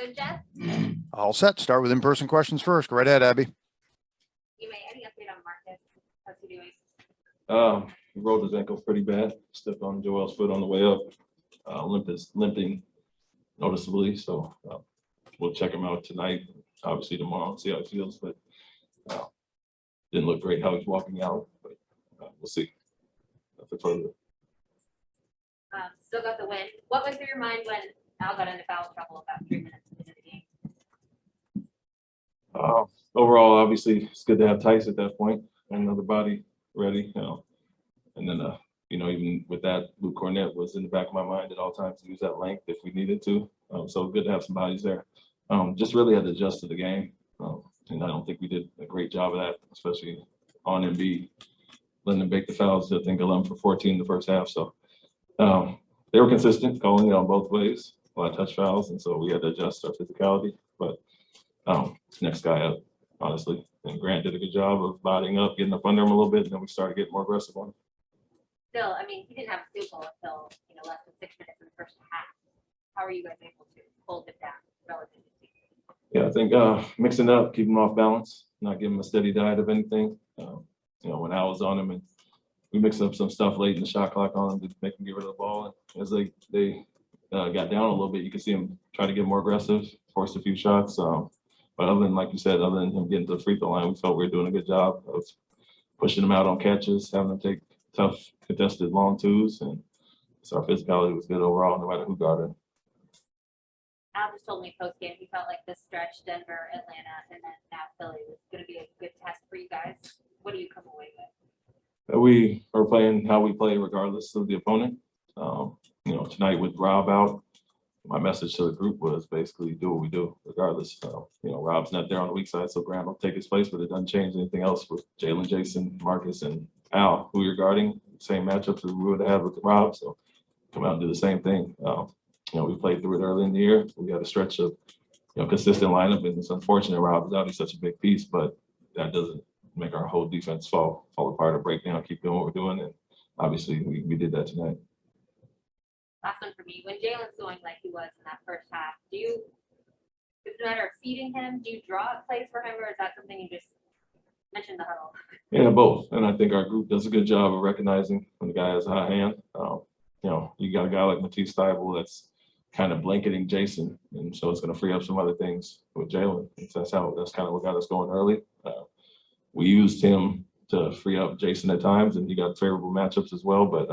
Good, Jeff? All set. Start with in-person questions first. Go right ahead, Abby. Ime, any update on Marcus? How's he doing? He rolled his ankle pretty bad. Stepped on Joel's foot on the way up. Limping noticeably. So we'll check him out tonight. Obviously tomorrow, see how he feels. But didn't look great how he's walking out. But we'll see. Nothing further. Still got the win. What went through your mind when Al got into foul trouble about 3 minutes into the game? Overall, obviously, it's good to have Tice at that point and another body ready. And then, even with that, Luke Cornett was in the back of my mind at all times to use that length if we needed to. So good to have some bodies there. Just really had to adjust to the game. And I don't think we did a great job of that, especially on Embiid, letting them bake the fouls. I think 11 for 14 in the first half. So they were consistent, calling it on both ways, a lot of touch fouls. And so we had to adjust our physicality. But next guy up, honestly. And Grant did a good job of bodying up, getting up under him a little bit, and then we started getting more aggressive on him. Still, I mean, he didn't have a field goal until less than 6 minutes in the first half. How are you guys able to hold it down relatively? Yeah, I think mixing up, keeping him off balance, not giving him a steady diet of anything. When Al was on him, and we mixed up some stuff late in the shot clock on him to make him get rid of the ball. And as they got down a little bit, you could see him try to get more aggressive, forced a few shots. But other than, like you said, other than him getting to the free throw line, we felt we were doing a good job of pushing him out on catches, having them take tough, contested long twos. And so our physicality was good overall, no matter who guarded him. Al just told me post-game he felt like this stretch, Denver, Atlanta, and then now Philly was going to be a good test for you guys. What do you come away with? We are playing how we play regardless of the opponent. Tonight with Rob out, my message to the group was basically do what we do regardless. Rob's not there on the weak side, so Grant will take his place, but it doesn't change anything else with Jalen, Jason, Marcus, and Al, who you're guarding. Same matchups as we would have with Rob, so come out and do the same thing. We played through it early in the year. We had a stretch of consistent lineup, and it's unfortunate Rob is out. He's such a big piece, but that doesn't make our whole defense fall apart or break down. Keep doing what we're doing, and obviously we did that tonight. Last one for me. When Jalen's going like he was in that first half, is it a matter of feeding him? Do you draw up plays for him, or is that something you just mentioned the huddle? Yeah, both. And I think our group does a good job of recognizing when the guy has a hot hand. You got a guy like Matisse Thybulle that's kind of blanketing Jason, and so it's going to free up some other things with Jalen. That's kind of what got us going early. We used him to free up Jason at times, and he got favorable matchups as well. But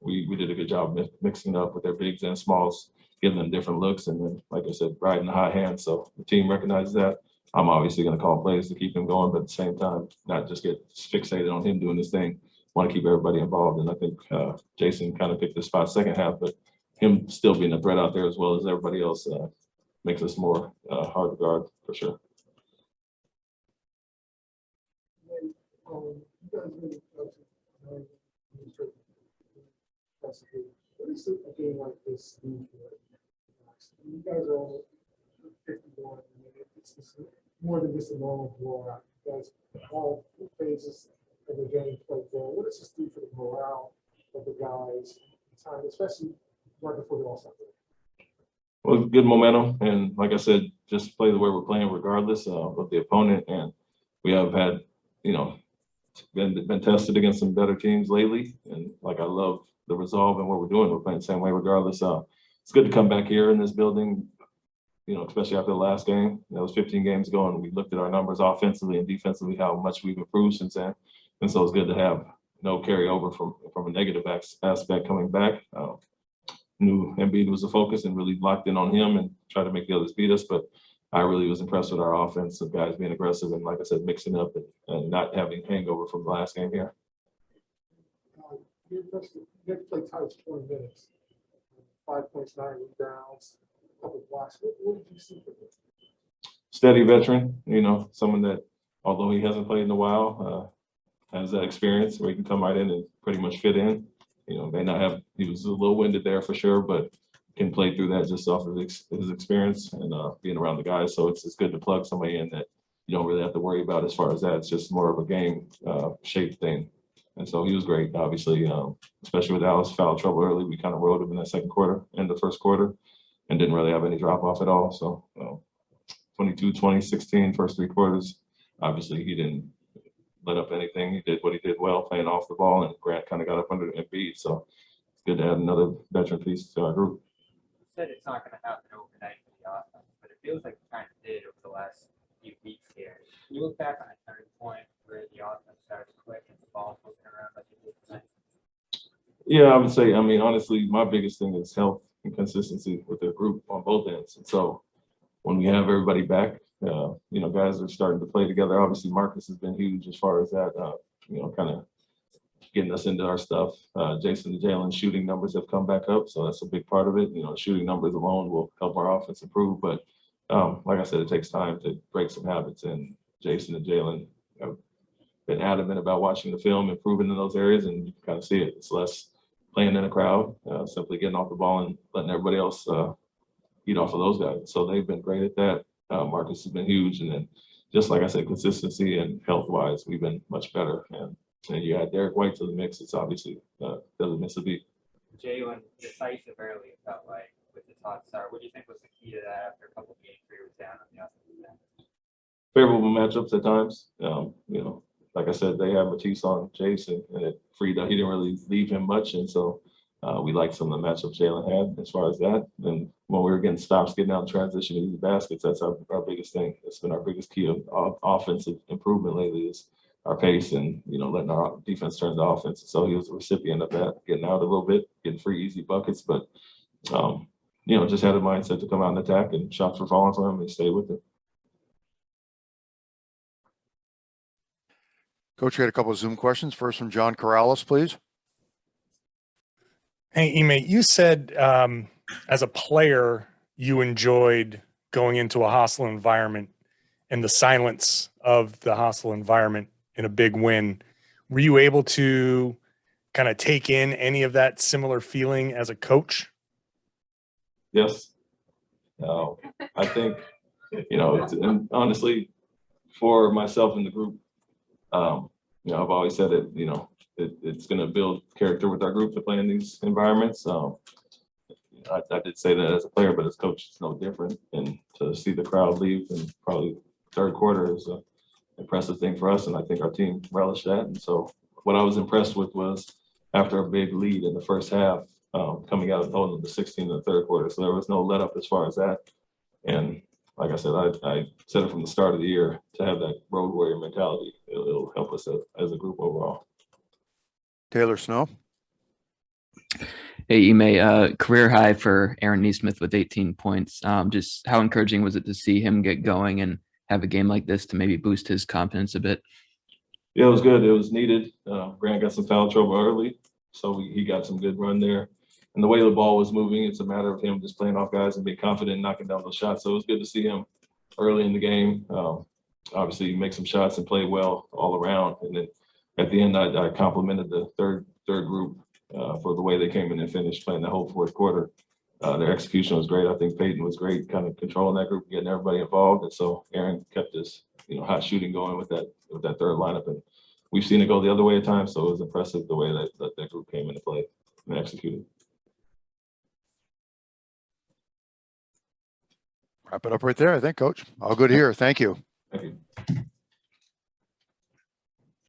we did a good job mixing it up with their bigs and smalls, giving them different looks, and then, like I said, riding the hot hand. So the team recognizes that. I'm obviously going to call plays to keep him going, but at the same time, not just get fixated on him doing his thing. Want to keep everybody involved, and I think Jason kind of picked the spot second half, but him still being a threat out there as well as everybody else makes us more hard to guard for sure. What is a game like this mean for you guys? Are all 51. It's more than just a normal blowout. You guys all phases of the game played well. What does this do for the morale of the guys, time, especially right before the All-Star break? Well, good momentum, and like I said, just play the way we're playing regardless of the opponent. And we have had, been tested against some better teams lately, and I love the resolve and what we're doing. We're playing the same way regardless. It's good to come back here in this building, especially after the last game. That was 15 games ago, and we looked at our numbers offensively and defensively, how much we've improved since then. And so it's good to have no carryover from a negative aspect coming back. Knew Embiid was the focus and really locked in on him and tried to make the others beat us. But I really was impressed with our offense of guys being aggressive and, like I said, mixing up and not having hangover from the last game here. You had to play Tice 20 minutes, 5 points, 9 rebounds, a couple blocks. What did you see from him? Steady veteran, someone that, although he hasn't played in a while, has that experience where he can come right in and pretty much fit in. May not have, he was a little winded there for sure, but can play through that just off of his experience and being around the guys. So it's good to plug somebody in that you don't really have to worry about as far as that. It's just more of a game shape thing. And so he was great, obviously, especially with Alice foul trouble early. We kind of rode him in that second quarter and the first quarter. and didn't really have any drop off at all. So 22, 20, 16, first 3 quarters, obviously he didn't let up anything. He did what he did well, playing off the ball, and Grant kind of got up under Embiid. So it's good to add another veteran piece to our group. You said it's not going to happen overnight for the offense, but it feels like it kind of did over the last few weeks here. Can you look back on a turning point where the offense started to click and the ball moving around like it did tonight? Yeah, I would say, I mean, honestly, my biggest thing is health and consistency with the group on both ends. And so when we have everybody back, guys are starting to play together. Obviously, Marcus has been huge as far as that, kind of getting us into our stuff. Jason and Jalen shooting numbers have come back up, so that's a big part of it. Shooting numbers alone will help our offense improve. But like I said, it takes time to break some habits, and Jason and Jalen have been adamant about watching the film, improving in those areas, and you can kind of see it. It's less playing in a crowd, simply getting off the ball and letting everybody else eat off of those guys. So they've been great at that. Marcus has been huge, and then just like I said, consistency and health-wise, we've been much better. And you add Derek White to the mix, it's obviously doesn't miss a beat. Jalen, decisive early, it felt like, with the hot start. What do you think was the key to that after a couple of games where he was down on the offensive end? Favorable matchups at times. Like I said, they have Matisse on Jason, and it freed up. He didn't really leave him much, and so we liked some of the matchups Jalen had as far as that. And when we were getting stops, getting out in transition, easy baskets, that's our biggest thing. That's been our biggest key of offensive improvement lately is our pace and, letting our defense turn to offense. So he was a recipient of that, getting out a little bit, getting free, easy buckets. But, just had a mindset to come out and attack, and shots were falling for him, and he stayed with it. Coach, we had a couple of Zoom questions. First from John Corrales, please. Hey, Ime, you said as a player, you enjoyed going into a hostile environment and the silence of the hostile environment in a big win. Were you able to kind of take in any of that similar feeling as a coach? Yes. I think, and honestly, for myself and the group, I've always said it, it's going to build character with our group to play in these environments. I did say that as a player, but as coach, it's no different. And to see the crowd leave in probably third quarter is an impressive thing for us. And I think our team relished that. And so what I was impressed with was after a big lead in the first half, coming out and holding the 16 in the third quarter. So there was no let up as far as that. And like I said, I said it from the start of the year to have that road warrior mentality. It'll help us as a group overall. Taylor Snow. Hey, Ime, career high for Aaron Nesmith with 18 points. Just how encouraging was it to see him get going and have a game like this to maybe boost his confidence a bit? Yeah, it was good. It was needed. Grant got some foul trouble early, so he got some good run there. And the way the ball was moving, it's a matter of him just playing off guys and being confident and knocking down those shots. So it was good to see him early in the game. Obviously, make some shots and play well all around. And then at the end, I complimented the third group for the way they came in and finished playing the whole fourth quarter. Their execution was great. I think Peyton was great, kind of controlling that group, getting everybody involved. And so Aaron kept this, hot shooting going with that third lineup. And we've seen it go the other way at times. So it was impressive the way that group came into play and executed. Wrap it up right there, I think, Coach. All good here. Thank you. Thank you.